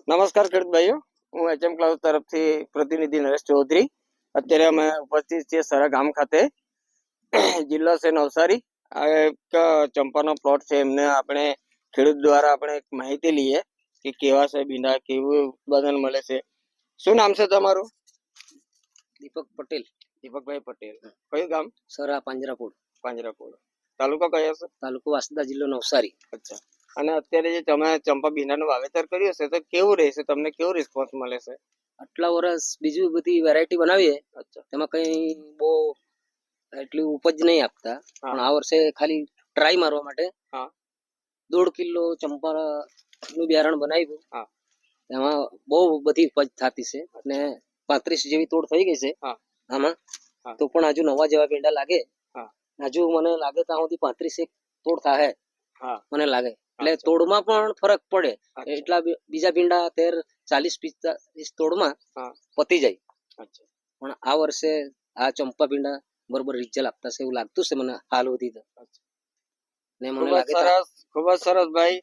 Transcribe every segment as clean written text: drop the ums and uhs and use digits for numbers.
નમસ્કાર ખેડૂત ભાઈઓ, હું એચએમ ક્લાઉડ તરફથી પ્રતિનિધિ નરેશ ચૌધરી. અત્યારે અમે ઉપસ્થિત છીએ સરા ગામ ખાતે. જિલ્લો છે નવસારી. આ એક ચંપાનો પ્લોટ છે. એમને આપણે ખેડૂત દ્વારા આપણે એક માહિતી લઈએ કે કેવા છે ભીંડા, કેવું ઉત્પાદન મળે છે. શું નામ છે તમારું? દીપક પટેલ. દીપકભાઈ પટેલ. કયું ગામ? સરા પાંજરાપોળ. પાંજરાપોળ. તાલુકો કયો છે? તાલુકો વાસદા, જિલ્લો નવસારી. અચ્છા. અને અત્યારે જે તમે ચંપા ભીંડાનું વાવેતર કર્યું છે તો કેવું રહેશે, તમને કેવું રિસ્પોન્સ મળે છે? આટલા વર્ષ બીજું બધી વેરાયટી બનાવીએ, તેમાં કઈ બહુ એટલી ઉપજ નહીં આપતા, પણ આ વર્ષે ખાલી ટ્રાય મારવા માટે 1.5 કિલો ચંપા નું બિયારણ બનાવ્યું. એમાં બહુ બધી ઉપજ થતી છે અને 35 જેવી તોડ થઈ ગઈ છે આમાં. તો પણ હજુ નવા જેવા ભીંડા લાગે, હજુ મને લાગે ત્યાં સુધી 35 તોડ થાય મને લાગે. એટલે તોડમાં પણ ફરક પડે. એટલા બીજા ભીંડા 40-45 તોડમાં પતી જાય. પણ આ વર્ષે આ ચંપા ભીંડા બરોબર રિઝલ્ટ આપતા છે એવું લાગતું છે મને હાલ સુધી. ખૂબ જ સરસ ભાઈ.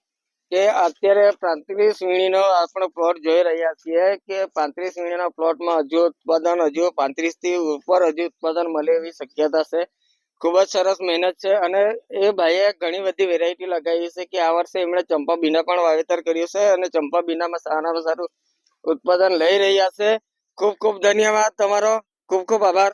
કે અત્યારે 35 વીણીનો આપણો પ્લોટ જોઈ રહ્યા છીએ કે 35 વીણીના પ્લોટમાં હજુ ઉત્પાદન 35 થી ઉપર ઉત્પાદન મળે એવી શક્યતા છે. ખૂબ જ સરસ મહેનત છે અને એ ભાઈએ ઘણી બધી વેરાયટી લગાવી છે કે આ વર્ષે એમણે ચંપા બીના પણ વાવેતર કર્યું છે અને ચંપા બીનામાં સારામાં સારું ઉત્પાદન લઈ રહ્યા છે. ખૂબ ખૂબ ધન્યવાદ તમારો. ખૂબ ખૂબ આભાર.